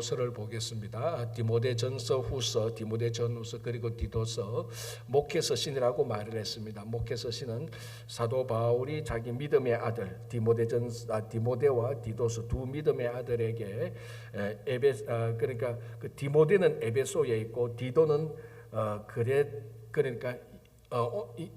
서를 보겠습니다. 디모데전서, 후서, 디모데전후서 그리고 디도서, 목회서신이라고 말을 했습니다. 목회서신은 사도 바울이 자기 믿음의 아들 디모데와 디도서 두 믿음의 아들에게 그러니까 그 디모데는 에베소에 있고 디도는 그러니까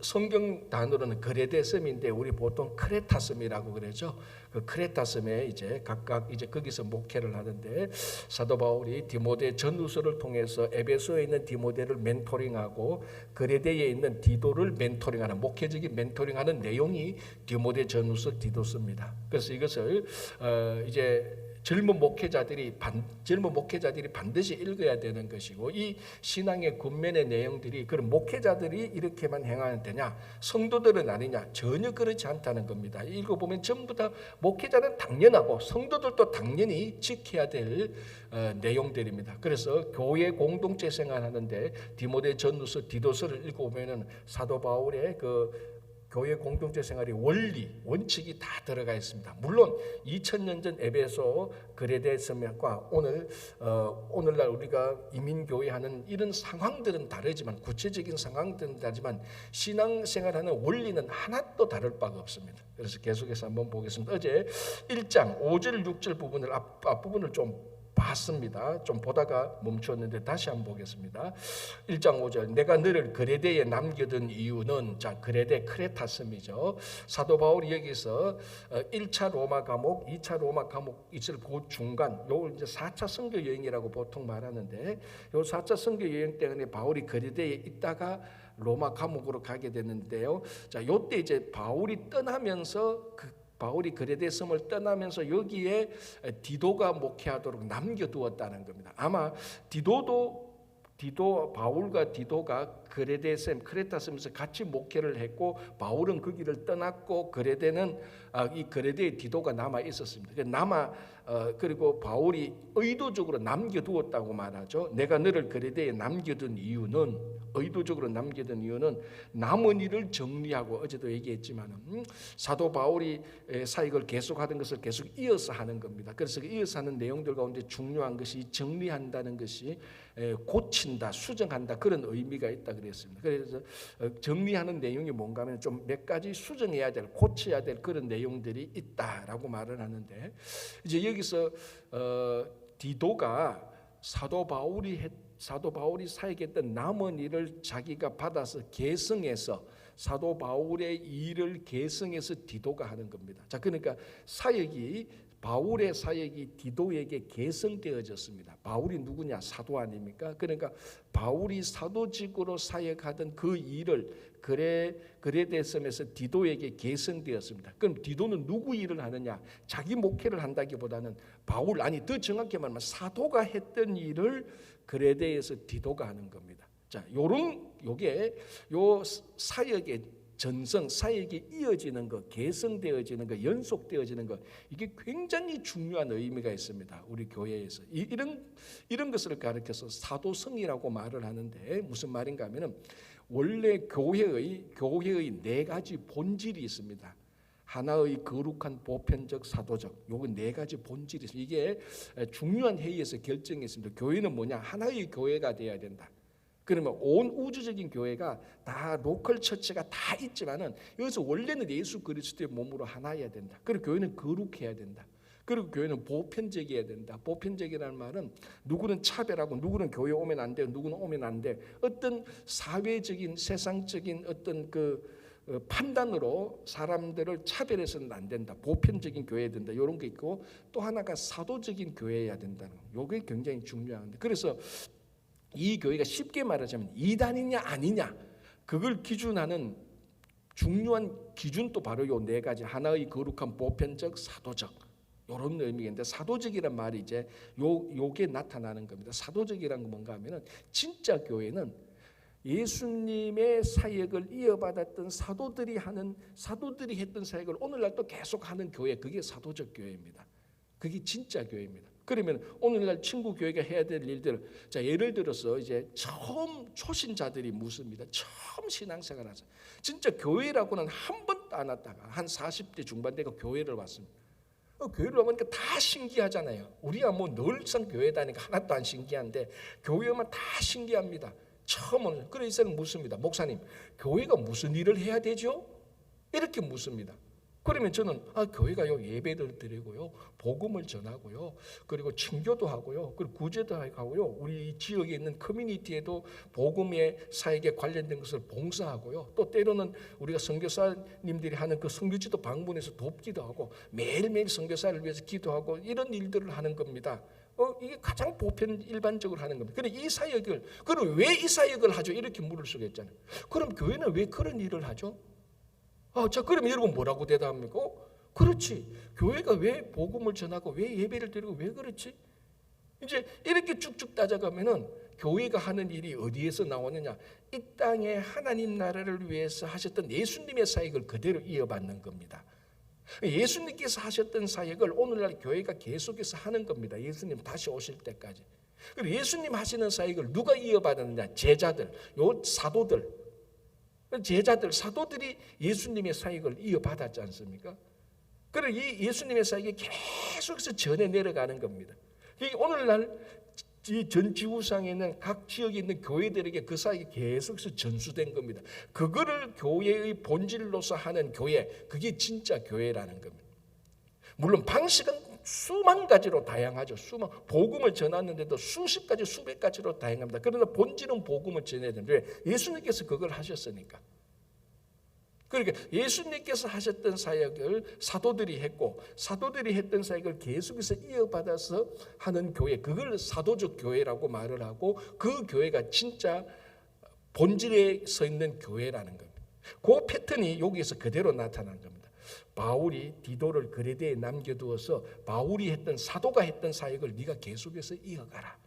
성경 단어로는 그레데섬인데 우리 보통 크레타섬이라고 그러죠. 그 크레타섬에 이제 각각 이제 거기서 목회를 하는데 사도 바울이 디모데 전후서를 통해서 에베소에 있는 디모데를 멘토링하고 그레데에 있는 디도를 멘토링하는 목회적인 멘토링하는 내용이 디모데 전후서 디도서입니다. 그래서 이것을 이제 젊은 목회자들이 반드시 읽어야 되는 것이고, 이 신앙의 겉면의 내용들이 그런 목회자들이 이렇게만 행하면 되냐, 성도들은 아니냐, 전혀 그렇지 않다는 겁니다. 읽어보면 전부 다 목회자는 당연하고 성도들도 당연히 지켜야 될 내용들입니다. 그래서 교회 공동체 생활하는데 디모데 전후서 디도서를 읽어보면 사도 바울의 그 교회 공동체 생활의 원칙이 다 들어가 있습니다. 물론 2000년 전 에베소 그레데섬과 오늘날 우리가 이민교회 하는 이런 상황들은 다르지만, 구체적인 상황들은 다르지만 신앙생활하는 원리는 하나도 다를 바가 없습니다. 그래서 계속해서 한번 보겠습니다. 어제 1장 5절 6절 부분을 앞부분을 좀 봤습니다. 좀 보다가 멈추었는데 다시 한번 보겠습니다. 1장 5절, 내가 너를 그레데에 남겨둔 이유는, 자, 그레데 크레타섬이죠. 사도 바울이 여기서 1차 로마 감옥, 2차 로마 감옥 있을 그 중간, 요 이제 4차 선교 여행이라고 보통 말하는데, 요 4차 선교 여행 때문에 바울이 그레데에 있다가 로마 감옥으로 가게 되는데요. 자, 요때 이제 바울이 떠나면서 바울이 그레데 섬을 떠나면서 여기에 디도가 목회하도록 남겨두었다는 겁니다. 아마 바울과 디도가 그레데 섬, 크레타 섬에서 같이 목회를 했고, 바울은 그 길을 떠났고, 이 그레데에 디도가 남아 있었습니다. 그리고 바울이 의도적으로 남겨두었다고 말하죠. 내가 너를 그레데에 의도적으로 남겨둔 이유는 남은 일을 정리하고, 어제도 얘기했지만 사도 바울이 사역을 계속하던 것을 계속 이어서 하는 겁니다. 그래서 이어서 하는 내용들 가운데 중요한 것이 정리한다는 것이 고친다, 수정한다, 그런 의미가 있다 그랬습니다. 그래서 정리하는 내용이 뭔가 하면 좀 몇 가지 수정해야 될, 고쳐야 될 그런 내용들이 있다라고 말을 하는데, 이제 여기서 디도가 사도 바울이 사역했던 남은 일을 자기가 받아서 계승해서, 사도 바울의 일을 계승해서 디도가 하는 겁니다. 자, 그러니까 바울의 사역이 디도에게 계승되어졌습니다. 바울이 누구냐? 사도 아닙니까? 그러니까 바울이 사도직으로 사역하던 그 일을 그레데섬에서 디도에게 계승되었습니다. 그럼 디도는 누구 일을 하느냐? 자기 목회를 한다기보다는 더 정확히 말하면 사도가 했던 일을 그레데에서 디도가 하는 겁니다. 자, 요게 사역의 전성, 사역이 이어지는 것, 계승되어지는 것, 연속되어지는 것, 이게 굉장히 중요한 의미가 있습니다. 우리 교회에서 이런 것을 가르쳐서 사도성이라고 말을 하는데, 무슨 말인가 하면은 원래 교회의 네 가지 본질이 있습니다. 하나의 거룩한 보편적 사도적, 요거 네 가지 본질이 있습니다. 이게 중요한 회의에서 결정했습니다. 교회는 뭐냐? 하나의 교회가 되어야 된다. 그러면 온 우주적인 교회가 다 로컬 처치가 다 있지만은 여기서 원래는 예수 그리스도의 몸으로 하나여야 된다. 그리고 교회는 거룩해야 된다. 그리고 교회는 보편적이어야 된다. 보편적이라는 말은 누구는 차별하고 누구는 교회 오면 안 돼, 누구는 오면 안 돼, 어떤 사회적인 세상적인 어떤 판단으로 사람들을 차별해서는 안 된다. 보편적인 교회여야 된다. 이런 게 있고, 또 하나가 사도적인 교회여야 된다는 거. 이게 굉장히 중요한데, 그래서 이 교회가 쉽게 말하자면 이단이냐 아니냐, 그걸 기준하는 중요한 기준도 바로 요 네 가지, 하나의 거룩한 보편적 사도적, 이런 의미인데, 사도적이란 말이 이제 요게 나타나는 겁니다. 사도적이란 건 뭔가 하면은 진짜 교회는 예수님의 사역을 이어받았던 사도들이 했던 사역을 오늘날 또 계속하는 교회, 그게 사도적 교회입니다. 그게 진짜 교회입니다. 그러면 오늘날 친구 교회가 해야 될 일들, 자, 예를 들어서 이제 처음 초신자들이 묻습니다. 처음 신앙생활 하자. 진짜 교회라고는 한 번도 안 왔다가 한 40대 중반대가 교회를 왔습니다. 교회를 오니까 다 신기하잖아요. 우리가 뭐 늘상 교회 다니까 하나도 안 신기한데 교회 오면 다 신기합니다. 처음은 그래서 이 사람 묻습니다. 목사님, 교회가 무슨 일을 해야 되죠? 이렇게 묻습니다. 그러면 저는 교회가요 예배를 드리고요, 복음을 전하고요, 그리고 친교도 하고요, 그리고 구제도 하고요, 우리 지역에 있는 커뮤니티에도 복음의 사역에 관련된 것을 봉사하고요, 또 때로는 우리가 선교사님들이 하는 그 선교지도 방문해서 돕기도 하고 매일매일 선교사를 위해서 기도하고 이런 일들을 하는 겁니다. 이게 가장 보편 일반적으로 하는 겁니다. 그런데 이 사역을, 그럼 왜 이 사역을 하죠? 이렇게 물을 수가 있잖아요. 그럼 교회는 왜 그런 일을 하죠? 자, 그러면 여러분 뭐라고 대답합니까? 그렇지. 교회가 왜 복음을 전하고 왜 예배를 드리고 왜 그렇지? 이제 이렇게 쭉쭉 따져가면은 교회가 하는 일이 어디에서 나오느냐? 이 땅에 하나님 나라를 위해서 하셨던 예수님의 사역을 그대로 이어받는 겁니다. 예수님께서 하셨던 사역을 오늘날 교회가 계속해서 하는 겁니다. 예수님 다시 오실 때까지. 그리고 예수님 하시는 사역을 누가 이어받았느냐? 제자들, 요 사도들. 제자들, 사도들이 예수님의 사역을 이어받았지 않습니까? 그리고 이 예수님의 사역이 계속해서 전해 내려가는 겁니다. 오늘날 이 전 지구상에 있는 각 지역에 있는 교회들에게 그 사역이 계속해서 전수된 겁니다. 그거를 교회의 본질로서 하는 교회, 그게 진짜 교회라는 겁니다. 물론 방식은 수만 가지로 다양하죠. 복음을 전하는데도 수십 가지, 수백 가지로 다양합니다. 그러나 본질은 복음을 전해야 되는데 예수님께서 그걸 하셨으니까. 그러니까 예수님께서 하셨던 사역을 사도들이 했고 사도들이 했던 사역을 계속해서 이어받아서 하는 교회, 그걸 사도적 교회라고 말을 하고 그 교회가 진짜 본질에 서 있는 교회라는 겁니다. 그 패턴이 여기에서 그대로 나타난 겁니다. 바울이 디도를 그레데에 남겨두어서 바울이 했던 사도가 했던 사역을 네가 계속해서 이어가라.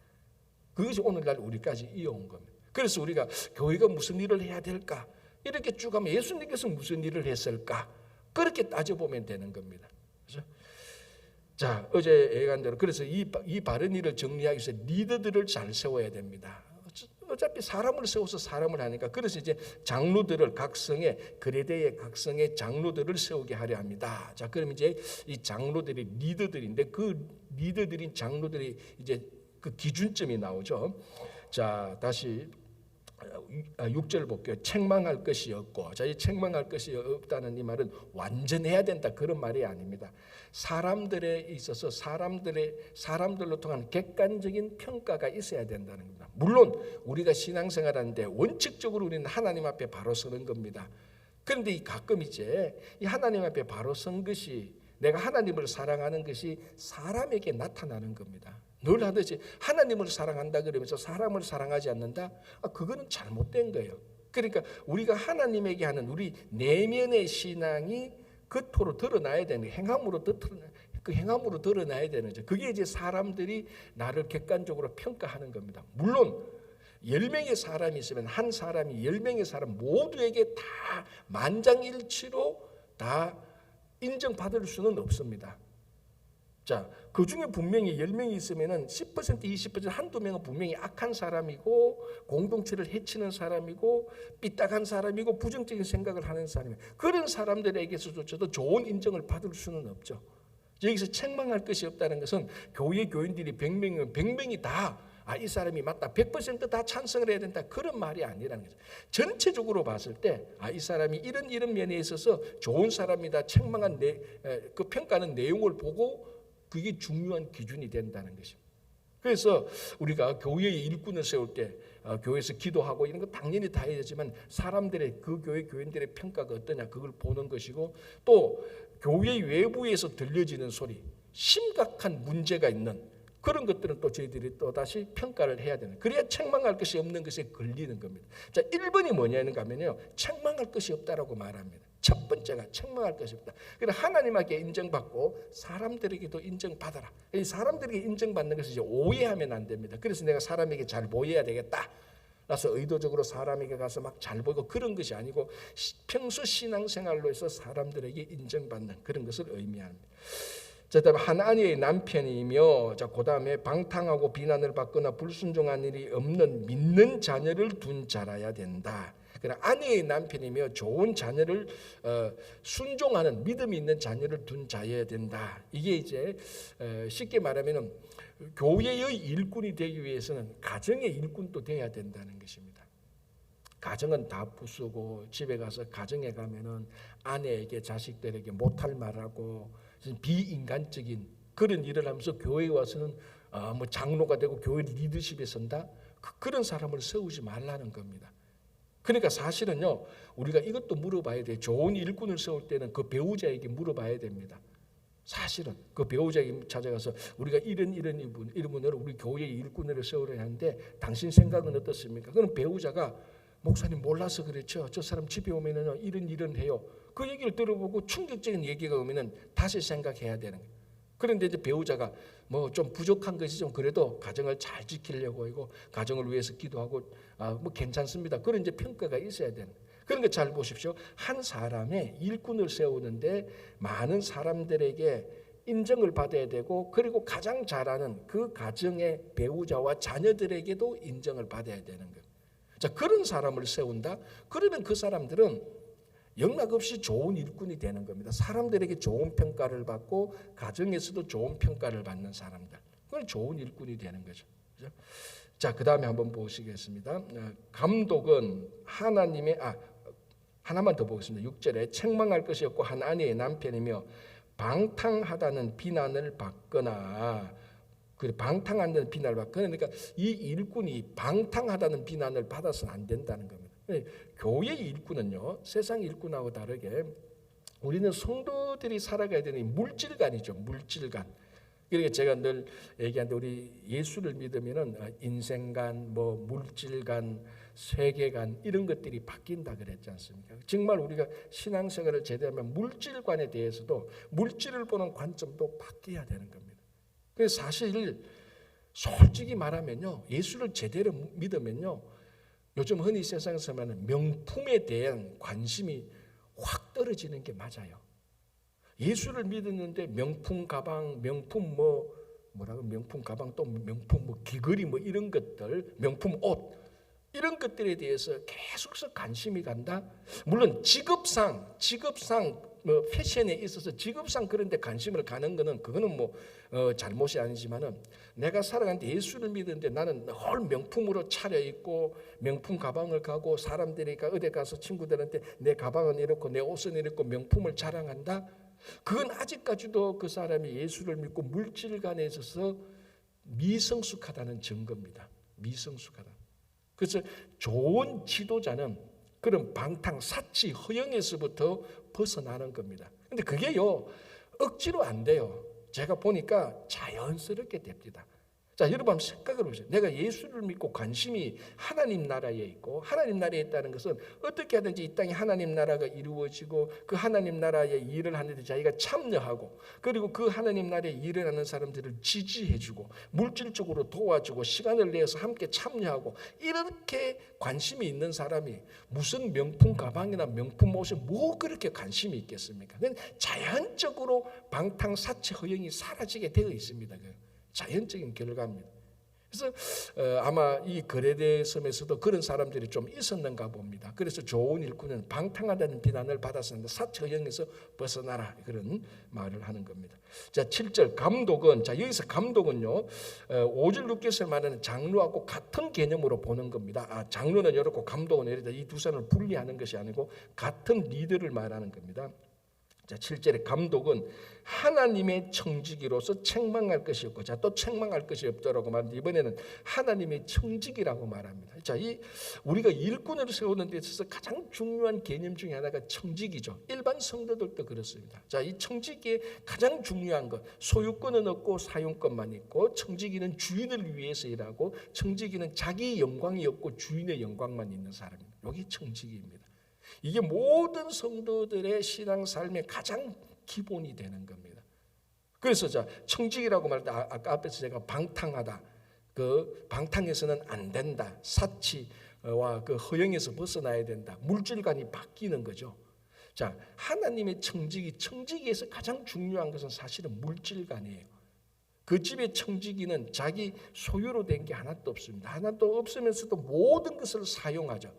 그것이 오늘날 우리까지 이어온 겁니다. 그래서 우리가 교회가 무슨 일을 해야 될까? 이렇게 쭉 하면 예수님께서 무슨 일을 했을까? 그렇게 따져보면 되는 겁니다. 그렇죠? 자, 어제 얘기한 대로 그래서 이 바른 일을 정리하기 위해서 리더들을 잘 세워야 됩니다. 어차피 사람을 세워서 사람을 하니까 그래서 이제 장로들을 그레데의 각 성의 장로들을 세우게 하려 합니다. 자, 그럼 이제 이 장로들이 리더들인데 그 리더들인 장로들이 이제 그 기준점이 나오죠. 자, 다시 6절 볼게요. 책망할 것이 없고, 자, 이 책망할 것이 없다는 이 말은 완전해야 된다 그런 말이 아닙니다. 사람들에 있어서 사람들로 통한 객관적인 평가가 있어야 된다는 겁니다. 물론 우리가 신앙생활하는데 원칙적으로 우리는 하나님 앞에 바로 서는 겁니다. 그런데 가끔 이제 이 하나님 앞에 바로 선 것이, 내가 하나님을 사랑하는 것이 사람에게 나타나는 겁니다. 늘 하듯이 하나님을 사랑한다 그러면서 사람을 사랑하지 않는다? 그거는 잘못된 거예요. 그러니까 우리가 하나님에게 하는 우리 내면의 신앙이 겉으로 드러나야 되는, 그 행함으로 드러나야 되는 거죠. 그게 이제 사람들이 나를 객관적으로 평가하는 겁니다. 물론 10명의 사람이 있으면 한 사람이 10명의 사람 모두에게 다 만장일치로 다 인정받을 수는 없습니다. 자, 그 중에 분명히 10명이 있으면은 10%, 20% 한두 명은 분명히 악한 사람이고 공동체를 해치는 사람이고 삐딱한 사람이고 부정적인 생각을 하는 사람이에요. 그런 사람들에게서조차도 좋은 인정을 받을 수는 없죠. 여기서 책망할 것이 없다는 것은 교회 교인들이 100명이면 100명이 다 이 사람이 맞다, 100% 다 찬성을 해야 된다, 그런 말이 아니라는 거죠. 전체적으로 봤을 때 이 사람이 이런 면에 있어서 좋은 사람이다, 책망한 그 평가하는 내용을 보고 그게 중요한 기준이 된다는 것입니다. 그래서 우리가 교회의 일꾼을 세울 때 교회에서 기도하고 이런 거 당연히 다 해야 되지만 사람들의, 그 교회 교인들의 평가가 어떠냐 그걸 보는 것이고, 또 교회 외부에서 들려지는 소리, 심각한 문제가 있는 그런 것들은 또 저희들이 또 다시 평가를 해야 되는, 그래야 책망할 것이 없는 것에 걸리는 겁니다. 자, 1번이 뭐냐는가 하면요, 책망할 것이 없다라고 말합니다. 첫 번째가 책망할 것이 없다. 그래서 하나님에게 인정받고 사람들에게도 인정받아라. 이 사람들에게 인정받는 것을 이제 오해하면 안 됩니다. 그래서 내가 사람에게 잘 보여야 되겠다. 그래서 의도적으로 사람에게 가서 막 잘 보이고 그런 것이 아니고 평소 신앙생활로 해서 사람들에게 인정받는 그런 것을 의미합니다. 자, 다음에 한 아내의 남편이며, 자, 그 다음에 방탕하고 비난을 받거나 불순종한 일이 없는 믿는 자녀를 둔 자라야 된다. 그러나 아내의 남편이며 좋은 자녀를 순종하는 믿음이 있는 자녀를 둔 자여야 된다. 이게 이제 쉽게 말하면은 교회의 일꾼이 되기 위해서는 가정의 일꾼도 돼야 된다는 것입니다. 가정은 다 부수고 집에 가서 가정에 가면은 아내에게 자식들에게 못할 말하고 비인간적인 그런 일을 하면서 교회에 와서는 뭐 장로가 되고 교회 리더십에 선다. 그런 사람을 세우지 말라는 겁니다. 그러니까 사실은요, 우리가 이것도 물어봐야 돼요. 좋은 일꾼을 세울 때는 그 배우자에게 물어봐야 됩니다. 사실은 그 배우자에게 찾아가서 우리가 이런 분을 우리 교회의 일꾼으로 세우려 하는데 당신 생각은 어떻습니까? 그럼 배우자가 목사님 몰라서 그렇죠. 저 사람 집에 오면은 이런 해요. 그 얘기를 들어보고 충격적인 얘기가 오면은 다시 생각해야 되는 거예요. 그런데 이제 배우자가 뭐 좀 부족한 것이 좀 그래도 가정을 잘 지키려고 하고 가정을 위해서 기도하고 뭐 괜찮습니다. 그런 이제 평가가 있어야 되는. 그런 거 잘 보십시오. 한 사람의 일꾼을 세우는데 많은 사람들에게 인정을 받아야 되고 그리고 가장 잘하는 그 가정의 배우자와 자녀들에게도 인정을 받아야 되는 거예요. 자, 그런 사람을 세운다. 그러면 그 사람들은 영락없이 좋은 일꾼이 되는 겁니다. 사람들에게 좋은 평가를 받고 가정에서도 좋은 평가를 받는 사람들. 그건 좋은 일꾼이 되는 거죠. 그렇죠? 자, 그 다음에 한번 보시겠습니다. 감독은 하나님의 하나만 더 보겠습니다. 6절에 책망할 것이 없고 한 아내의 남편이며 방탕하다는 비난을 받거나 방탕하다는 비난을 받거나 그러니까 이 일꾼이 방탕하다는 비난을 받아서는 안 된다는 겁니다. 교회 일꾼은요 세상 일꾼하고 다르게 우리는 성도들이 살아가야 되는 물질관이죠. 물질관. 그러니까 제가 늘 얘기하는데 우리 예수를 믿으면은 인생관, 뭐 물질관, 세계관 이런 것들이 바뀐다 그랬지 않습니까? 정말 우리가 신앙생활을 제대로 하면 물질관에 대해서도 물질을 보는 관점도 바뀌어야 되는 겁니다. 그래서 사실 솔직히 말하면요 예수를 제대로 믿으면요 요즘 흔히 세상에서 말하는 명품에 대한 관심이 확 떨어지는 게 맞아요. 예수를 믿었는데 명품 가방, 명품 명품 가방 또 명품 귀걸이 이런 것들, 명품 옷 이런 것들에 대해서 계속해서 관심이 간다. 물론 직업상 패션에 있어서 직업상 그런 데 관심을 가는 거는 그거는 잘못이 아니지만은 내가 살아가는데 예수를 믿는데 나는 늘 명품으로 차려입고 명품 가방을 가고 사람들이 어디 가서 친구들한테 내 가방은 이렇고 내 옷은 이렇고 명품을 자랑한다. 그건 아직까지도 그 사람이 예수를 믿고 물질관에 있어서 미성숙하다는 증거입니다. 미성숙하다. 그래서 좋은 지도자는 그런 방탕, 사치, 허영에서부터 벗어나는 겁니다. 근데 그게요 억지로 안 돼요. 제가 보니까 자연스럽게 됩니다. 자, 여러분 한번 생각해 보세요. 내가 예수를 믿고 관심이 하나님 나라에 있고 하나님 나라에 있다는 것은 어떻게 하든지 이 땅에 하나님 나라가 이루어지고 그 하나님 나라의 일을 하는데 자기가 참여하고 그리고 그 하나님 나라의 일을 하는 사람들을 지지해주고 물질적으로 도와주고 시간을 내서 함께 참여하고 이렇게 관심이 있는 사람이 무슨 명품 가방이나 명품 옷에 뭐 그렇게 관심이 있겠습니까? 그건 자연적으로 방탕, 사치, 허영이 사라지게 되어 있습니다. 자연적인 결과입니다. 그래서 아마 이 거레데 섬에서도 그런 사람들이 좀 있었는가 봅니다. 그래서 좋은 일꾼은 방탕하다는 비난을 받았었는데 사처형에서 벗어나라 그런 말을 하는 겁니다. 자, 7절 감독은 여기서 감독은요 5절 6절에서 말하는 장로하고 같은 개념으로 보는 겁니다. 장로는 이렇고 감독은 이렇다. 이 두 사람을 분리하는 것이 아니고 같은 리더를 말하는 겁니다. 자, 7절에 감독은 하나님의 청지기로서 책망할 것이 없고 또 책망할 것이 없다라고 말하는데 이번에는 하나님의 청지기라고 말합니다. 자, 우리가 일꾼을 세우는 데 있어서 가장 중요한 개념 중에 하나가 청지기죠. 일반 성도들도 그렇습니다. 자, 이 청지기의 가장 중요한 것 소유권은 없고 사용권만 있고 청지기는 주인을 위해서 일하고 청지기는 자기 영광이 없고 주인의 영광만 있는 사람입니다. 이게 청지기입니다. 이게 모든 성도들의 신앙 삶의 가장 기본이 되는 겁니다. 그래서 청직이라고 말할 때 아까 앞에서 제가 방탕하다, 그 방탕에서는 안 된다, 사치와 그 허영에서 벗어나야 된다, 물질관이 바뀌는 거죠. 자, 하나님의 청지기에서 가장 중요한 것은 사실은 물질관이에요. 그 집의 청지기는 자기 소유로 된 게 하나도 없습니다. 하나도 없으면서도 모든 것을 사용하죠.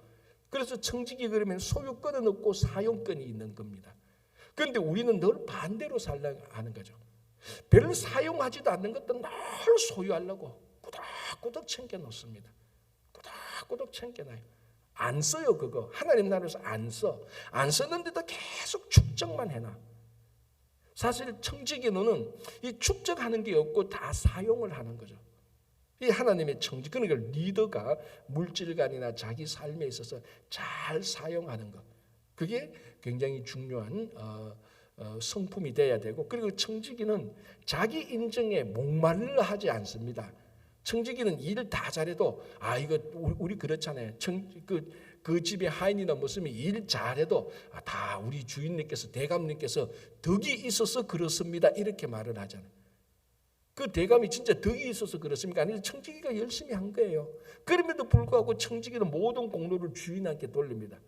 그래서 청지기 그러면 소유권은 없고 사용권이 있는 겁니다. 그런데 우리는 늘 반대로 살려고 하는 거죠. 별로 사용하지도 않는 것도 늘 소유하려고 꾸덕꾸덕 챙겨놓습니다. 꾸덕꾸덕 챙겨놔요. 안 써요. 그거 하나님 나라에서 안 써. 안 쓰는데도 계속 축적만 해놔. 사실 청지기는 이 축적하는 게 없고 다 사용을 하는 거죠. 이 하나님의 청지, 그러니까 리더가 물질관이나 자기 삶에 있어서 잘 사용하는 것, 그게 굉장히 중요한 성품이 돼야 되고, 그리고 청지기는 자기 인정에 목말라 하지 않습니다. 청지기는 일을 다 잘해도 이거 우리 그렇잖아요. 그 집에 하인이나 무슨 일 잘해도 다 우리 주인님께서 대감님께서 덕이 있어서 그렇습니다 이렇게 말을 하잖아요. 그 대감이 진짜 덕이 있어서 그렇습니까? 아니면 청지기가 열심히 한 거예요. 그럼에도 불구하고 청지기는 모든 공로를 주인한테 돌립니다.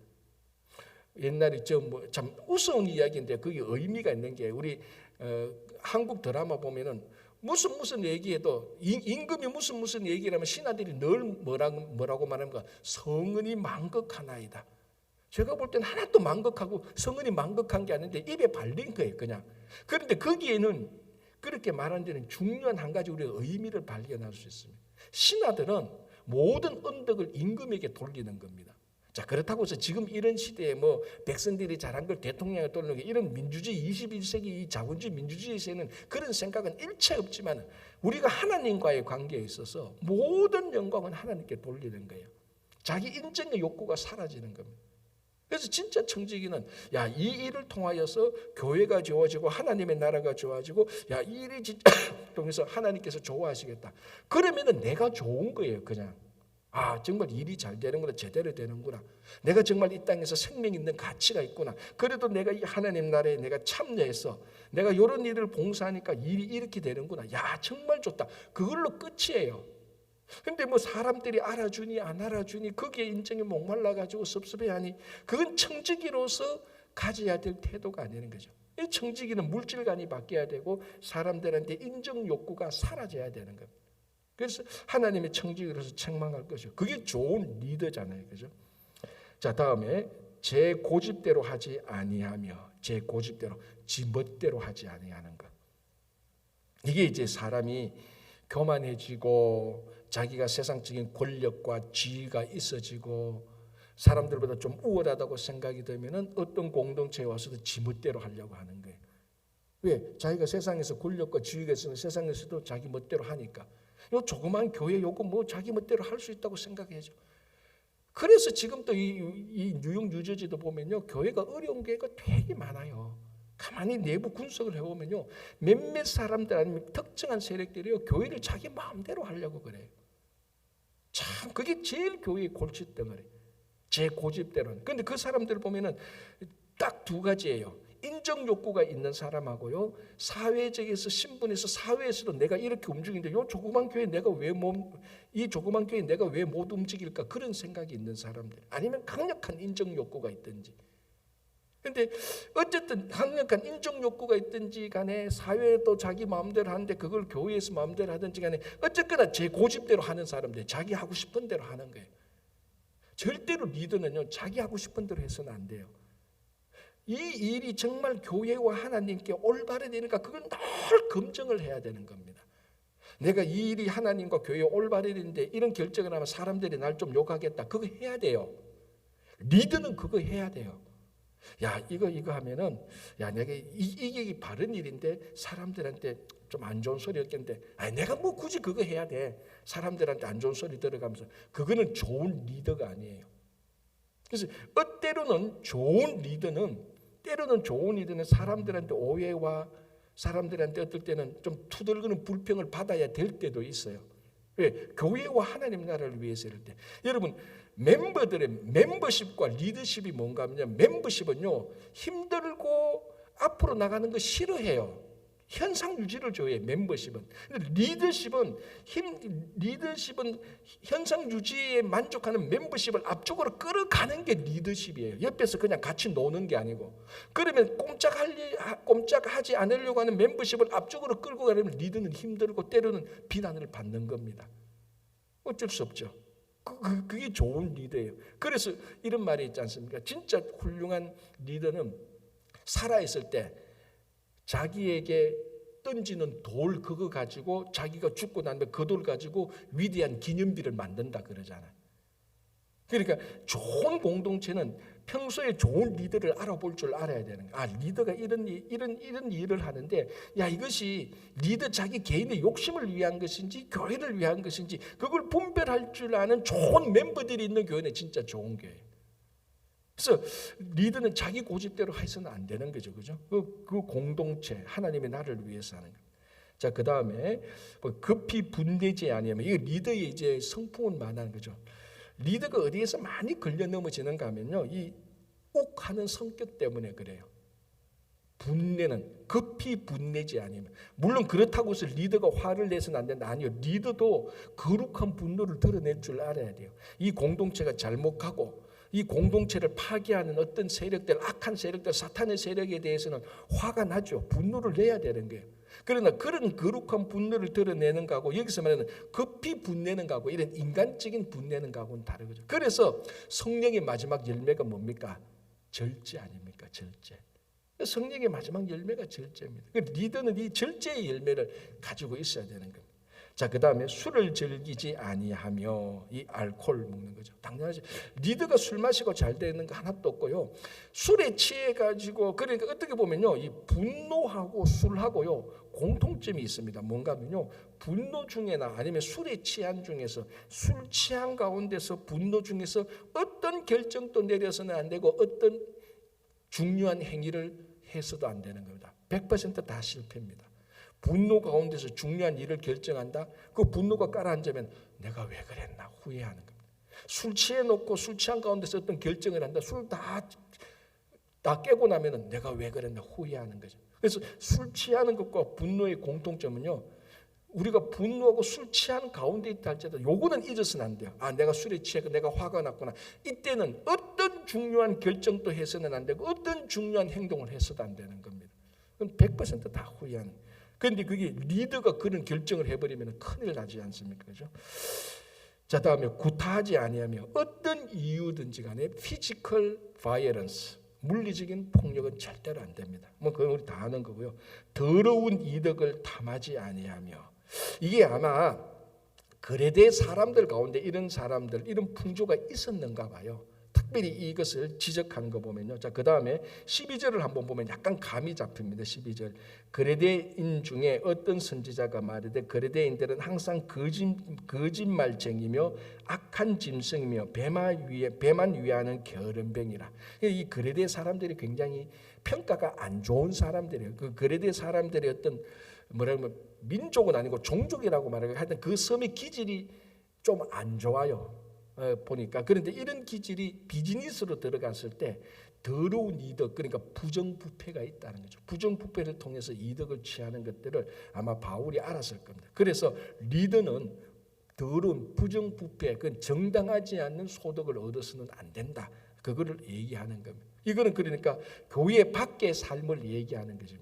옛날에 참 우스운 이야기인데 그게 의미가 있는 게, 우리 한국 드라마 보면은 무슨 얘기해도 임금이 무슨 얘기를 하면 신하들이 늘 뭐라고 말합니까? 성은이 망극하나이다. 제가 볼 때는 하나도 망극하고 성은이 망극한 게 아닌데 입에 발린 거예요, 그냥. 그런데 거기에는 그렇게 말하는 데는 중요한 한 가지 우리가 의미를 발견할 수 있습니다. 신하들은 모든 언덕을 임금에게 돌리는 겁니다. 자, 그렇다고 해서 지금 이런 시대에 백성들이 잘한 걸 대통령에 돌리는 게, 이런 민주주의 21세기 이 자본주의 민주주의에서는 그런 생각은 일체 없지만, 우리가 하나님과의 관계에 있어서 모든 영광은 하나님께 돌리는 거예요. 자기 인정의 욕구가 사라지는 겁니다. 그래서 진짜 청지기는 이 일을 통하여서 교회가 좋아지고 하나님의 나라가 좋아지고 이 일이 진짜 통해서 하나님께서 좋아하시겠다. 그러면은 내가 좋은 거예요, 그냥. 정말 일이 잘 되는구나, 제대로 되는구나. 내가 정말 이 땅에서 생명 있는 가치가 있구나. 그래도 내가 이 하나님 나라에 내가 참여해서 내가 이런 일을 봉사하니까 일이 이렇게 되는구나. 정말 좋다. 그걸로 끝이에요. 근데 사람들이 알아주니 안 알아주니 거기에 인정이 목말라가지고 섭섭해하니, 그건 청지기로서 가져야 될 태도가 아니는 거죠. 이 청지기는 물질관이 바뀌어야 되고 사람들한테 인정 욕구가 사라져야 되는 겁니다. 그래서 하나님의 청지기로서 책망할 것이요. 그게 좋은 리더잖아요, 그죠? 자, 다음에 제 고집대로 하지 아니하며, 제 고집대로 지 멋대로 하지 아니하는 것. 이게 이제 사람이 교만해지고 자기가 세상적인 권력과 지위가 있어지고 사람들보다 좀 우월하다고 생각이 되면은 어떤 공동체에 와서도 지멋대로 하려고 하는 거예요. 왜? 자기가 세상에서 권력과 지위가 있으면 세상에서도 자기 멋대로 하니까. 요 조그만 교회 요거 자기 멋대로 할 수 있다고 생각해야죠. 그래서 지금도 이 뉴욕 뉴저지도 보면요, 교회가 어려운 교회가 되게 많아요. 가만히 내부 분석을 해보면요, 몇몇 사람들 아니면 특정한 세력들이요, 교회를 자기 마음대로 하려고 그래요. 참 그게 제일 교회의 골칫덩어리, 제 고집대로. 그런데 그 사람들을 보면은 딱 두 가지예요. 인정 욕구가 있는 사람하고요, 사회적에서 신분에서 사회에서도 내가 이렇게 움직이는데 이 조그만 교회 내가 왜 못 움직일까, 그런 생각이 있는 사람들, 아니면 강력한 인정 욕구가 있든지. 근데 어쨌든 강력한 인정 욕구가 있든지 간에 사회도 자기 마음대로 하는데 그걸 교회에서 마음대로 하든지 간에 어쨌거나 제 고집대로 하는 사람들, 자기 하고 싶은 대로 하는 거예요. 절대로 리더는요, 자기 하고 싶은 대로 해서는 안 돼요. 이 일이 정말 교회와 하나님께 올바르게 되니까 그건 늘 검증을 해야 되는 겁니다. 내가 이 일이 하나님과 교회에 올바르게 되는데 이런 결정을 하면 사람들이 날 좀 욕하겠다, 그거 해야 돼요. 리더는 그거 해야 돼요. 이거 하면은 내가 이게 바른 일인데 사람들한테 좀 안 좋은 소리 했겠는데 내가 굳이 그거 해야 돼, 사람들한테 안 좋은 소리 들어가면서, 그거는 좋은 리더가 아니에요. 그래서 때로는 좋은 리더는 사람들한테 오해와 사람들한테 어떨 때는 좀 투덜거는 불평을 받아야 될 때도 있어요. 왜? 교회와 하나님 나라를 위해서 이럴 때. 여러분, 멤버들의 멤버십과 리더십이 뭔가 하면, 멤버십은요, 힘들고 앞으로 나가는 거 싫어해요. 현상 유지를 좋아해요, 멤버십은. 리더십은 현상 유지에 만족하는 멤버십을 앞쪽으로 끌어가는 게 리더십이에요. 옆에서 그냥 같이 노는 게 아니고. 그러면 꼼짝하지 않으려고 하는 멤버십을 앞쪽으로 끌고 가려면 리더는 힘들고 때로는 비난을 받는 겁니다. 어쩔 수 없죠. 그게 좋은 리더예요. 그래서 이런 말이 있지 않습니까? 진짜 훌륭한 리더는 살아있을 때 자기에게 던지는 돌 그거 가지고 자기가 죽고 나면 그 돌 가지고 위대한 기념비를 만든다 그러잖아요. 그러니까 좋은 공동체는 평소에 좋은 리더를 알아볼 줄 알아야 되는 거야. 아, 리더가 이런 일을 하는데, 야, 이것이 리더 자기 개인의 욕심을 위한 것인지 교회를 위한 것인지 그걸 분별할 줄 아는 좋은 멤버들이 있는 교회는 진짜 좋은 교회예요. 그래서 리더는 자기 고집대로 해서는 안 되는 거죠, 그죠? 그 공동체, 하나님의 나를 위해서 하는 거예요. 자, 그 다음에 급히 분되지 아니하면, 이거 리더의 이제 성품을 말하는 거죠. 리더가 어디에서 많이 걸려 넘어지는가 하면요, 이 욱하는 성격 때문에 그래요. 분내는, 급히 분내지 아니면, 물론 그렇다고 해서 리더가 화를 내서는 안 된다. 아니요, 리더도 거룩한 분노를 드러낼 줄 알아야 돼요. 이 공동체가 잘못 가고 이 공동체를 파괴하는 어떤 세력들, 악한 세력들, 사탄의 세력에 대해서는 화가 나죠. 분노를 내야 되는 거예요. 그러나 그런 거룩한 분노를 드러내는 거하고 여기서 말하는 급히 분내는 거하고 이런 인간적인 분내는 거하고는 다르거든요. 그래서 성령의 마지막 열매가 뭡니까? 절제 아닙니까? 절제. 성령의 마지막 열매가 절제입니다. 리더는 이 절제의 열매를 가지고 있어야 되는 겁니다. 자, 그 다음에 술을 즐기지 아니하며, 이 알코올 먹는 거죠. 당연하지. 리더가 술 마시고 잘 되는 거 하나도 없고요. 술에 취해가지고, 그러니까 어떻게 보면요, 이 분노하고 술하고요 공통점이 있습니다. 뭔가 하면요, 분노 중에나 아니면 술에 취한 중에서, 술 취한 가운데서 분노 중에서 어떤 결정도 내려서는 안 되고 어떤 중요한 행위를 해서도 안 되는 겁니다. 100% 다 실패입니다. 분노 가운데서 중요한 일을 결정한다. 그 분노가 가라앉으면 내가 왜 그랬나 후회하는 겁니다. 술 취해놓고 술 취한 가운데서 어떤 결정을 한다. 술 다 깨고 나면은 내가 왜 그랬나 후회하는 거죠. 그래서 술 취하는 것과 분노의 공통점은요, 우리가 분노하고 술 취하는 가운데 있다 할지라도 요거는 잊어서는 안 돼요. 아, 내가 술에 취해서 내가 화가 났구나. 이때는 어떤 중요한 결정도 해서는 안 되고 어떤 중요한 행동을 해서도 안 되는 겁니다. 그럼 100% 다 후회하는 거예요. 그런데 그게 리더가 그런 결정을 해버리면 큰일 나지 않습니까? 그죠? 자, 다음에 구타하지 아니하며 어떤 이유든지 간에 피지컬 바이오런스, 물리적인 폭력은 절대로 안 됩니다. 뭐 그건 우리 다 아는 거고요. 더러운 이득을 탐하지 아니하며, 이게 아마 거래대 사람들 가운데 이런 사람들, 이런 풍조가 있었는가 봐요. 특별히 이것을 지적하는 거 보면요. 자, 그 다음에 12절을 한번 보면 약간 감이 잡힙니다. 12절. 거래대인 중에 어떤 선지자가 말하되 거래대인들은 항상 거짓말쟁이며 악한 짐승이며 배만 위하는 게으름뱅이라. 이 거래대 사람들이 굉장히 평가가 안 좋은 사람들이에요. 그 거래대 사람들의 어떤 뭐라면 민족은 아니고 종족이라고 말하고 하여튼 그 섬의 기질이 좀 안 좋아요. 보니까. 그런데 이런 기질이 비즈니스로 들어갔을 때 더러운 이득, 그러니까 부정부패가 있다는 거죠. 부정부패를 통해서 이득을 취하는 것들을 아마 바울이 알았을 겁니다. 그래서 리더는 더러운 부정부패, 그건 정당하지 않는 소득을 얻어서는 안 된다. 그거를 얘기하는 겁니다. 이거는 그러니까 교회 밖의 삶을 얘기하는 거죠.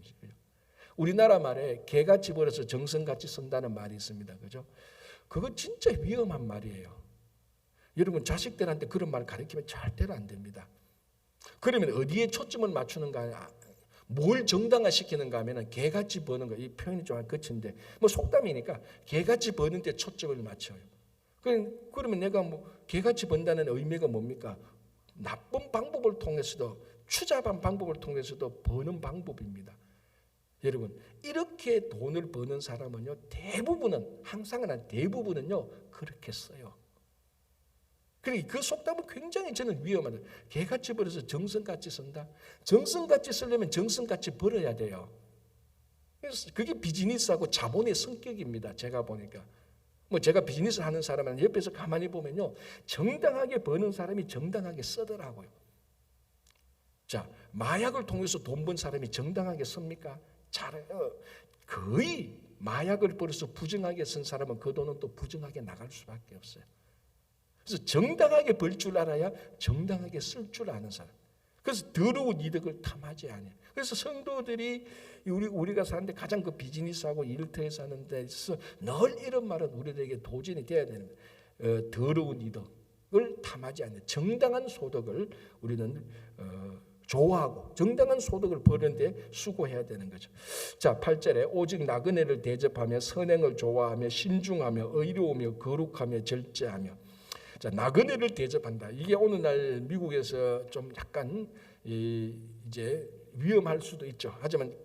우리나라 말에 개같이 벌어서 정성같이 쓴다는 말이 있습니다. 그죠? 그거 진짜 위험한 말이에요. 여러분, 자식들한테 그런 말 가르치면 절대로 안 됩니다. 그러면 어디에 초점을 맞추는가, 뭘 정당화시키는가 하면 개같이 버는 거, 이 표현이 좀 거친데 뭐 속담이니까 개같이 버는 데 초점을 맞춰요. 그러면 내가 뭐 개같이 번다는 의미가 뭡니까? 나쁜 방법을 통해서도, 추잡한 방법을 통해서도 버는 방법입니다. 여러분, 이렇게 돈을 버는 사람은요, 대부분은, 항상은 아니고 대부분은요 그렇게 써요. 그 속담은 굉장히 저는 위험하다. 개같이 벌어서 정성같이 쓴다. 정성같이 쓰려면 정성같이 벌어야 돼요. 그래서 그게 비즈니스하고 자본의 성격입니다. 제가 보니까. 뭐 제가 비즈니스 하는 사람은 옆에서 가만히 보면요, 정당하게 버는 사람이 정당하게 쓰더라고요. 자, 마약을 통해서 돈 번 사람이 정당하게 씁니까? 잘해요. 거의 마약을 벌어서 부정하게 쓴 사람은 그 돈은 또 부정하게 나갈 수밖에 없어요. 그래서 정당하게 벌 줄 알아야 정당하게 쓸 줄 아는 사람. 그래서 더러운 이득을 탐하지 않아요. 그래서 성도들이 우리가 사는데 가장 그 비즈니스하고 일터에 사는 데 있어서 늘 이런 말은 우리들에게 도전이 돼야 되는 거예요. 더러운 이득을 탐하지 않는 정당한 소득을 우리는 좋아하고 정당한 소득을 버는데 수고해야 되는 거죠. 자, 8절에 오직 나그네를 대접하며 선행을 좋아하며 신중하며 의로우며 거룩하며 절제하며. 자, 나그네를 대접한다. 이게 오늘날 미국에서 좀 약간 이제 위험할 수도 있죠. 하지만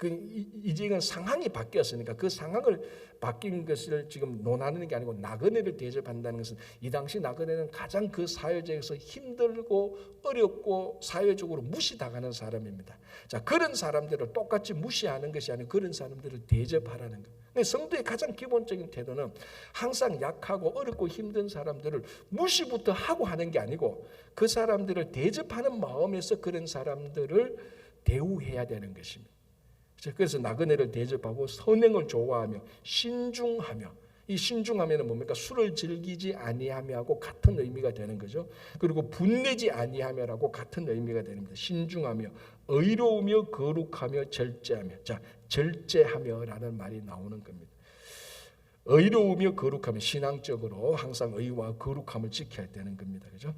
이제 이건 상황이 바뀌었으니까 그 상황을 바뀐 것을 지금 논하는 게 아니고 나그네를 대접한다는 것은 이 당시 나그네는 가장 그 사회적에서 힘들고 어렵고 사회적으로 무시당하는 사람입니다. 자, 그런 사람들을 똑같이 무시하는 것이 아니고 그런 사람들을 대접하라는 것. 성도의 가장 기본적인 태도는 항상 약하고 어렵고 힘든 사람들을 무시부터 하고 하는 게 아니고 그 사람들을 대접하는 마음에서 그런 사람들을 대우해야 되는 것입니다. 그래서 나그네를 대접하고 선행을 좋아하며 신중하며, 이 신중하면은 뭡니까? 술을 즐기지 아니하며하고 같은 의미가 되는 거죠. 그리고 분내지 아니하며라고 같은 의미가 됩니다. 신중하며 의로우며 거룩하며 절제하며. 자, 절제하며라는 말이 나오는 겁니다. 의로우며 거룩하며, 신앙적으로 항상 의와 거룩함을 지켜야 되는 겁니다. 그죠?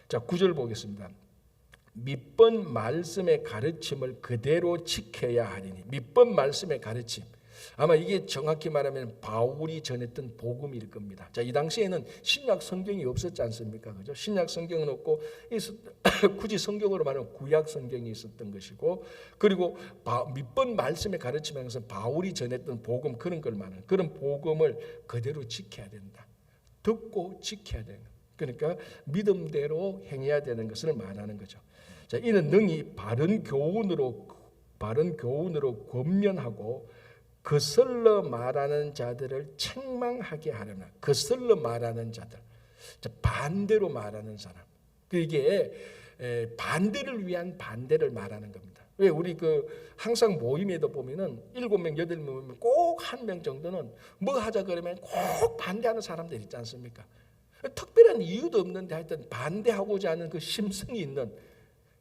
자, 9절 보겠습니다. 밑번 말씀의 가르침을 그대로 지켜야 하리니. 밑번 말씀의 가르침, 아마 이게 정확히 말하면 바울이 전했던 복음일 겁니다. 자, 이 당시에는 신약 성경이 없었지 않습니까? 그죠? 신약 성경은 없고 굳이 성경으로 말하면 구약 성경이 있었던 것이고, 그리고 밑번 말씀의 가르침이라는 것은 바울이 전했던 복음, 그런 걸 말하는, 그런 복음을 그대로 지켜야 된다. 듣고 지켜야 된다. 그러니까 믿음대로 행해야 되는 것을 말하는 거죠. 자, 이는 능히 바른 교훈으로 권면하고 거슬러 말하는 자들을 책망하게 하려나. 거슬러 말하는 자들, 자, 반대로 말하는 사람. 이게 반대를 위한 반대를 말하는 겁니다. 왜 우리 항상 모임에도 보면은 7명, 8명 꼭 1명 정도는 뭐 하자 그러면 꼭 반대하는 사람들 있지 않습니까? 특별한 이유도 없는데 하여튼 반대하고자 하는 그 심성이 있는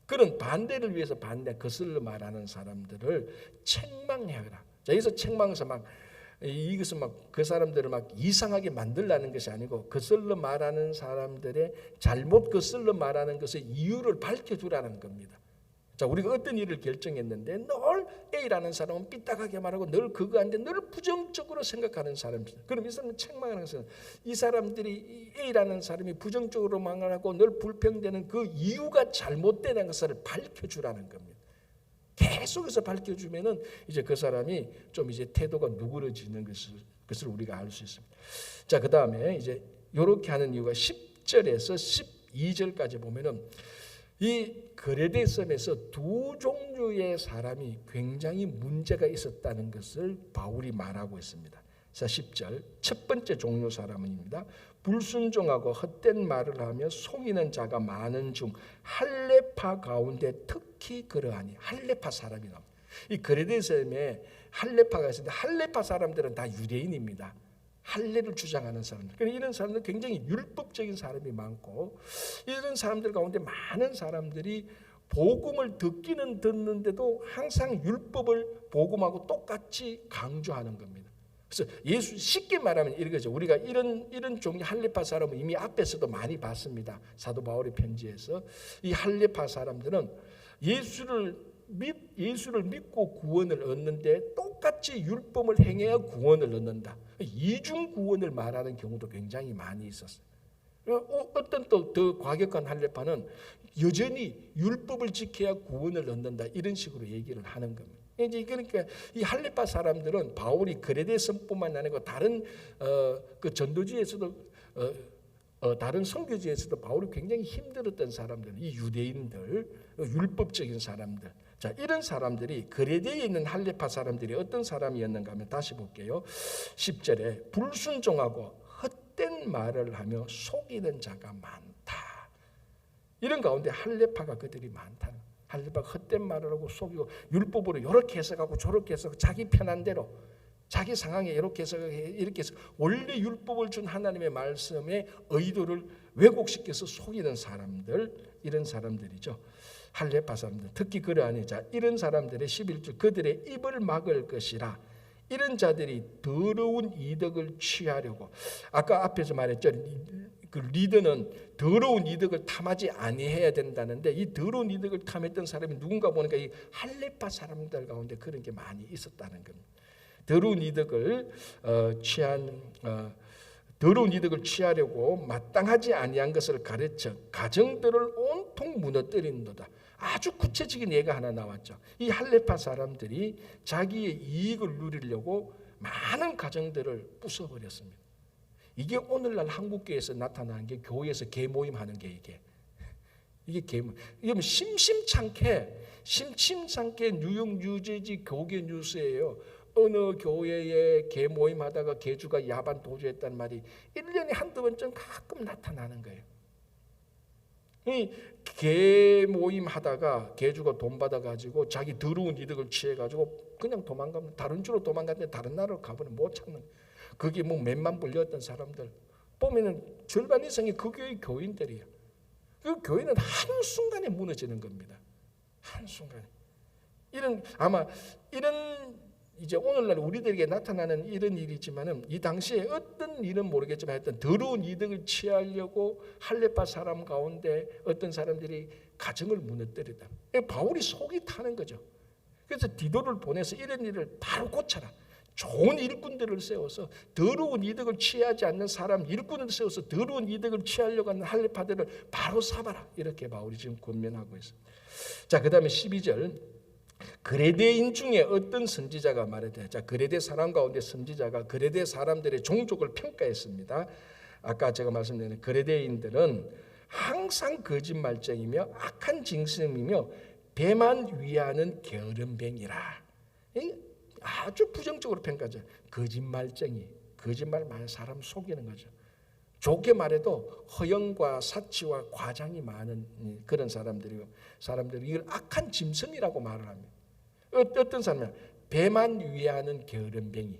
그런 반대를 위해서 거슬러 말하는 사람들을 책망해라. 자, 여기서 책망해서 이것은 그 사람들을 이상하게 만들라는 것이 아니고 거슬러 말하는 사람들의 잘못 거슬러 말하는 것의 이유를 밝혀주라는 겁니다. 자, 우리가 어떤 일을 결정했는데 늘 A라는 사람은 삐딱하게 말하고 늘 그거 하는데 늘 부정적으로 생각하는 사람입니다. 그럼 이 사람은 책망하는 것은 이 사람들이 A라는 사람이 부정적으로 말하고 늘 불평되는 그 이유가 잘못되는 것을 밝혀주라는 겁니다. 계속해서 밝혀주면은 이제 그 사람이 좀 이제 태도가 누그러지는 것을 우리가 알 수 있습니다. 자, 그 다음에 이제 이렇게 하는 이유가 10절에서 12절까지 보면은 이 그레데 섬에서 두 종류의 사람이 굉장히 문제가 있었다는 것을 바울이 말하고 있습니다. 자, 10절 첫 번째 종류 사람입니다. 불순종하고 헛된 말을 하며 속이는 자가 많은 중 할레파 가운데 특히 그러하니. 할레파 사람이 나옵니다. 이 그레데 섬에 할레파가 있었는데 할레파 사람들은 다 유대인입니다. 할례를 주장하는 사람들. 그러니까 이런 사람들 굉장히 율법적인 사람이 많고, 이런 사람들 가운데 많은 사람들이 복음을 듣기는 듣는데도 항상 율법을 복음하고 똑같이 강조하는 겁니다. 그래서 예수, 쉽게 말하면 이거죠. 우리가 이런 종류 할례파 사람은 이미 앞에서도 많이 봤습니다. 사도 바울의 편지에서 이 할례파 사람들은 예수를 믿고 구원을 얻는데 똑같이 율법을 행해야 구원을 얻는다. 이중 구원을 말하는 경우도 굉장히 많이 있었어요. 어떤 또 더 과격한 할례파는 여전히 율법을 지켜야 구원을 얻는다, 이런 식으로 얘기를 하는 겁니다. 이제 그러니까 이 할례파 사람들은 바울이 그레데 섬뿐만 아니고 다른 그 전도지에서도 다른 선교지에서도 바울이 굉장히 힘들었던 사람들, 이 유대인들, 율법적인 사람들. 자, 이런 사람들이 그레데에 있는 할레파 사람들이 어떤 사람이었는가 하면 다시 볼게요. 10절에 불순종하고 헛된 말을 하며 속이는 자가 많다. 이런 가운데 할레파가 그들이 많다. 할레파가 헛된 말을 하고 속이고 율법으로 이렇게 해석하고 저렇게 해석하고 자기 편한 대로 자기 상황에 이렇게 해서 원래 율법을 준 하나님의 말씀의 의도를 왜곡시켜서 속이는 사람들, 이런 사람들이죠. 할레파 사람들, 특히 그러하니. 자, 이런 사람들의 11절 그들의 입을 막을 것이라. 이런 자들이 더러운 이득을 취하려고, 아까 앞에서 말했죠. 그 리더는 더러운 이득을 탐하지 아니해야 된다는데 이 더러운 이득을 탐했던 사람이 누군가 보니까 이 할레파 사람들 가운데 그런 게 많이 있었다는 겁니다. 더러운 이득을 취하려고 마땅하지 아니한 것을 가르쳐 가정들을 온통 무너뜨린도다. 아주 구체적인 예가 하나 나왔죠. 이 할레파 사람들이 자기의 이익을 누리려고 많은 가정들을 부숴버렸습니다. 이게 오늘날 한국교회에서 나타나는 게 교회에서 개모임 하는 게 이게 개모임. 이게 뭐 심심찮게 뉴욕 뉴저지 교계 뉴스예요. 어느 교회에 개모임 하다가 개주가 야반 도주했단 말이 1년에 한두 번쯤 가끔 나타나는 거예요. 이 개모임 하다가 개주가 돈 받아가지고 자기 더러운 이득을 취해가지고 그냥 도망가면 다른 주로 도망갔는데 다른 나라로 가보면 못 찾는 거예요. 그게 뭐 몇만 불렸던 사람들 보면은 절반 이상이 그 교회 교인들이에요. 그 교회는 한순간에 무너지는 겁니다. 한순간에. 이런 이제 오늘날 우리들에게 나타나는 이런 일이지만은 이 당시에 어떤 일은 모르겠지만 하여튼 더러운 이득을 취하려고 할레파 사람 가운데 어떤 사람들이 가정을 무너뜨리다. 바울이 속이 타는 거죠. 그래서 디도를 보내서 이런 일을 바로 고쳐라. 좋은 일꾼들을 세워서 더러운 이득을 취하지 않는 사람 일꾼을 세워서 더러운 이득을 취하려고 하는 할레파들을 바로 잡아라. 이렇게 바울이 지금 권면하고 있습니다. 자, 그다음에 12절. 그레데인 중에 어떤 선지자가 말했다. 자, 그레데 사람 가운데 선지자가 그레데 사람들의 종족을 평가했습니다. 아까 제가 말씀드린 그레데인들은 항상 거짓말쟁이며 악한 짐승이며 배만 위하는 게으름뱅이라. 아주 부정적으로 평가하죠. 거짓말쟁이, 거짓말 많은 사람 속이는 거죠. 좋게 말해도 허영과 사치와 과장이 많은 그런 사람들이 이걸 악한 짐승이라고 말을 합니다. 어떤 사람이야? 배만 위하는 게으름뱅이.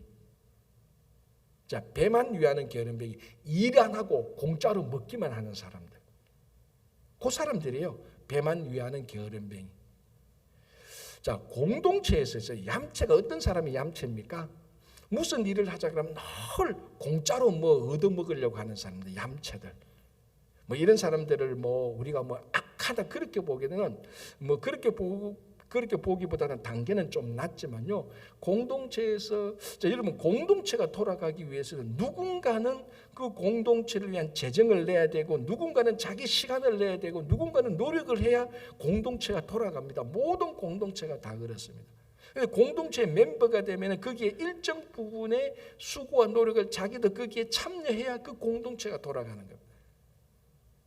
자, 배만 위하는 게으름뱅이. 일 안 하고 공짜로 먹기만 하는 사람들. 그 사람들이에요. 배만 위하는 게으름뱅이. 자, 공동체에서 얌체가 어떤 사람이 얌체입니까? 무슨 일을 하자 그러면 늘 공짜로 뭐 얻어먹으려고 하는 사람들, 얌체들. 뭐 이런 사람들을 뭐 우리가 뭐 악하다 그렇게 보기에는 뭐 그렇게 보기보다는 단계는 좀 낮지만요. 공동체에서 여러분 공동체가 돌아가기 위해서는 누군가는 그 공동체를 위한 재정을 내야 되고 누군가는 자기 시간을 내야 되고 누군가는 노력을 해야 공동체가 돌아갑니다. 모든 공동체가 다 그렇습니다. 공동체의 멤버가 되면 거기에 일정 부분의 수고와 노력을 자기도 거기에 참여해야 그 공동체가 돌아가는 겁니다.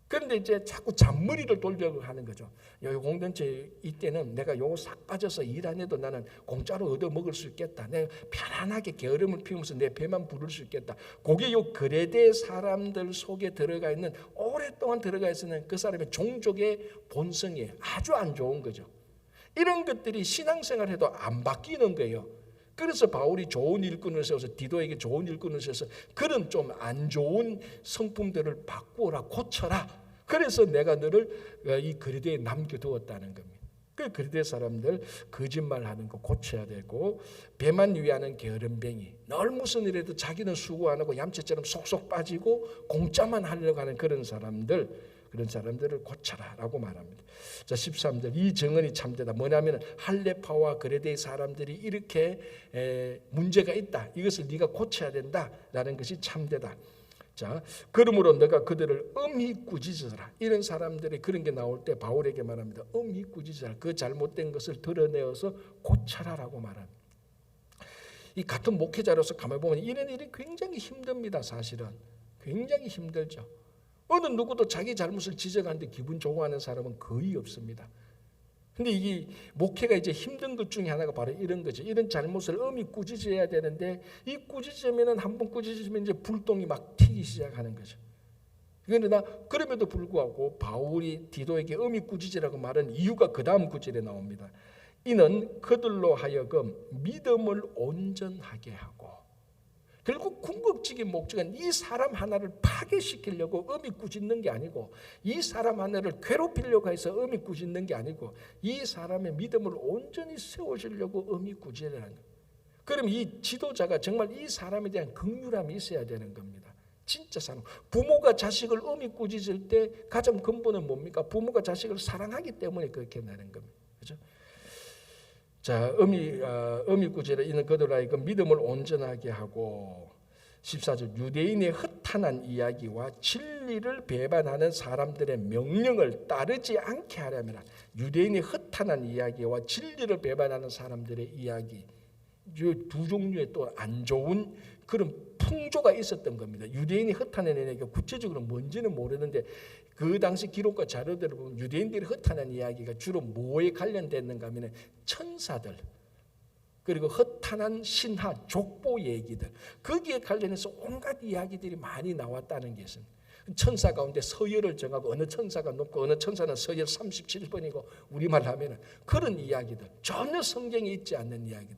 그런데 이제 자꾸 잔머리를 돌려고 하는 거죠. 여기 공동체 이때는 내가 요거 싹 빠져서 일 안 해도 나는 공짜로 얻어 먹을 수 있겠다. 내가 편안하게 게으름을 피우면서 내 배만 부를 수 있겠다. 그게 요 그레데 사람들 속에 들어가 있는 오랫동안 들어가 있는 그 사람의 종족의 본성이 아주 안 좋은 거죠. 이런 것들이 신앙생활해도 안 바뀌는 거예요. 그래서 바울이 좋은 일꾼을 세워서 디도에게 좋은 일꾼을 세워서 그런 좀 안 좋은 성품들을 바꾸어라, 고쳐라. 그래서 내가 너를 이 그리스도에 남겨두었다는 겁니다. 그 그리스도 사람들 거짓말하는 거 고쳐야 되고 배만 위하는 게으름뱅이 늘 무슨 일에도 자기는 수고 안 하고 얌체처럼 속속 빠지고 공짜만 하려고 하는 그런 사람들을 고쳐라라고 말합니다. 자, 13절 이 증언이 참되다. 뭐냐면 할레파와 그레데 사람들이 이렇게 문제가 있다. 이것을 네가 고쳐야 된다라는 것이 참되다. 자, 그러므로 너가 그들을 엄히 꾸짖으라. 이런 사람들이 그런 게 나올 때 바울에게 말합니다. 엄히 꾸짖으라. 그 잘못된 것을 드러내어서 고쳐라라고 말합니다. 이 같은 목회자로서 가만히 보면 이런 일이 굉장히 힘듭니다. 사실은 굉장히 힘들죠. 어느 누구도 자기 잘못을 지적하는데 기분 좋고 하는 사람은 거의 없습니다. 근데 이게 목회가 이제 힘든 것 중에 하나가 바로 이런 거죠. 이런 잘못을 엄히 꾸짖어야 되는데 이 꾸짖으면은 한번 꾸짖으면 이제 불똥이 막 튀기 시작하는 거죠. 그러나 그럼에도 불구하고 바울이 디도에게 엄히 꾸짖으라고 말한 이유가 그 다음 구절에 나옵니다. 이는 그들로 하여금 믿음을 온전하게 하고 결국 궁극적인 목적은 이 사람 하나를 파괴시키려고 엄히 꾸짖는 게 아니고 이 사람 하나를 괴롭히려고 해서 엄히 꾸짖는 게 아니고 이 사람의 믿음을 온전히 세우시려고 엄히 꾸짖으라는 거예요. 그럼 이 지도자가 정말 이 사람에 대한 긍휼함이 있어야 되는 겁니다. 진짜 사랑. 부모가 자식을 어미 꾸짖을 때 가장 근본은 뭡니까? 부모가 자식을 사랑하기 때문에 그렇게 나는 겁니다. 그렇죠? 자, 어미 꾸짖을 이는 그들로 하여금 믿음을 온전하게 하고 14절 유대인의 허탄한 이야기와 진리를 배반하는 사람들의 명령을 따르지 않게 하려면 유대인의 허탄한 이야기와 진리를 배반하는 사람들의 이야기 두 종류의 또 안 좋은 그런 풍조가 있었던 겁니다. 유대인이 허탄한 이야기가 구체적으로 뭔지는 모르는데 그 당시 기록과 자료들을 보면 유대인들이 허탄한 이야기가 주로 뭐에 관련됐는가 하면 천사들 그리고 허탄한 신화, 족보 얘기들 거기에 관련해서 온갖 이야기들이 많이 나왔다는 게 있습니다. 천사 가운데 서열을 정하고 어느 천사가 높고 어느 천사는 서열 37번이고 우리말 하면은 그런 이야기들 전혀 성경에 있지 않는 이야기들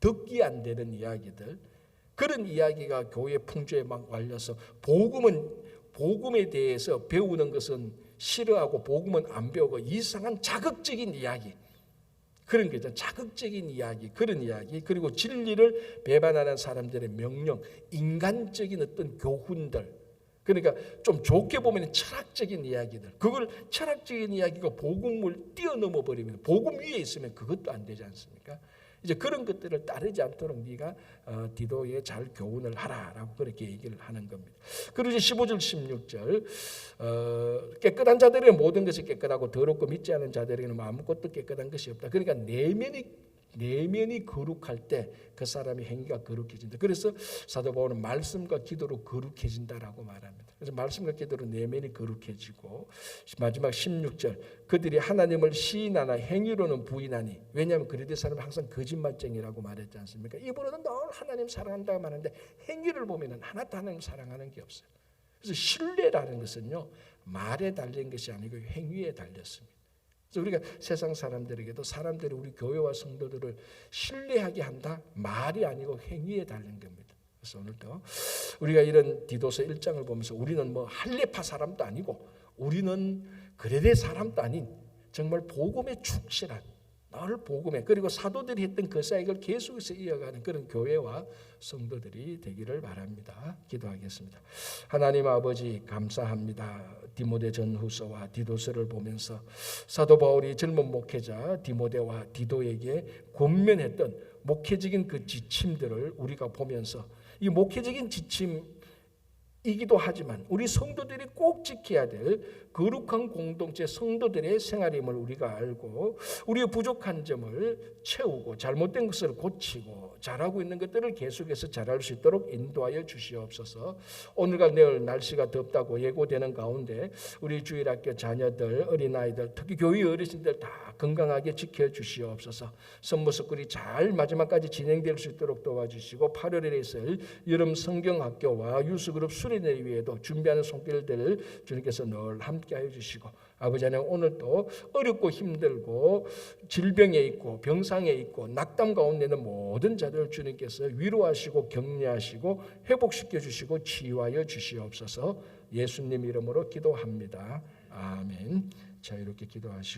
듣기 안 되는 이야기들 그런 이야기가 교회 풍조에 막 wal려서 복음에 대해서 배우는 것은 싫어하고 복음은 안 배우고 이상한 자극적인 이야기 그런 게죠. 자극적인 이야기, 그런 이야기, 그리고 진리를 배반하는 사람들의 명령, 인간적인 어떤 교훈들, 그러니까 좀 좋게 보면 철학적인 이야기들, 그걸 철학적인 이야기가 복음을 뛰어넘어 버리면 복음 위에 있으면 그것도 안 되지 않습니까? 이제 그런 것들을 따르지 않도록 네가 디도에 잘 교훈을 하라라고 그렇게 얘기를 하는 겁니다. 그리고 이제 15절 16절 깨끗한 자들의 모든 것이 깨끗하고 더럽고 믿지 않은 자들에게는 아무것도 깨끗한 것이 없다. 그러니까 내면이 거룩할 때 그 사람의 행위가 거룩해진다. 그래서 사도 바울은 말씀과 기도로 거룩해진다라고 말합니다. 그래서 말씀과 기도로 내면이 거룩해지고 마지막 16절 그들이 하나님을 시인하나 행위로는 부인하니 왜냐하면 그들의 사람은 항상 거짓말쟁이라고 말했지 않습니까? 입으로는 늘 하나님 사랑한다고 말하는데 행위를 보면 하나도 하나님 사랑하는 게 없어요. 그래서 신뢰라는 것은요 말에 달린 것이 아니고 행위에 달렸습니다. 그래서 우리가 세상 사람들에게도 사람들이 우리 교회와 성도들을 신뢰하게 한다 말이 아니고 행위에 달린 겁니다. 그래서 오늘도 우리가 이런 디도서 1장을 보면서 우리는 뭐 할레파 사람도 아니고 우리는 그레데 사람도 아닌 정말 복음에 충실한 늘 복음에 그리고 사도들이 했던 그 사역을 계속해서 이어가는 그런 교회와 성도들이 되기를 바랍니다. 기도하겠습니다. 하나님 아버지 감사합니다. 디모데 전후서와 디도서를 보면서 사도 바울이 젊은 목회자 디모데와 디도에게 권면했던 목회적인 그 지침들을 우리가 보면서 이 목회적인 지침이기도 하지만 우리 성도들이 꼭 지켜야 될 거룩한 공동체 성도들의 생활임을 우리가 알고 우리의 부족한 점을 채우고 잘못된 것을 고치고 잘하고 있는 것들을 계속해서 잘할 수 있도록 인도하여 주시옵소서. 오늘과 내일 날씨가 덥다고 예고되는 가운데 우리 주일학교 자녀들 어린아이들 특히 교회 어르신들 다 건강하게 지켜주시옵소서. 선무스쿨이 잘 마지막까지 진행될 수 있도록 도와주시고 8월에 있을 여름 성경학교와 유스그룹 수련회 위에도 준비하는 손길들 주님께서 늘 함께하여 주시고 아버지 하나님 오늘도 어렵고 힘들고 질병에 있고 병상에 있고 낙담 가운데 있는 모든 자들을 주님께서 위로하시고 격려하시고 회복시켜 주시고 치유하여 주시옵소서. 예수님 이름으로 기도합니다. 아멘. 자 이렇게 기도하시고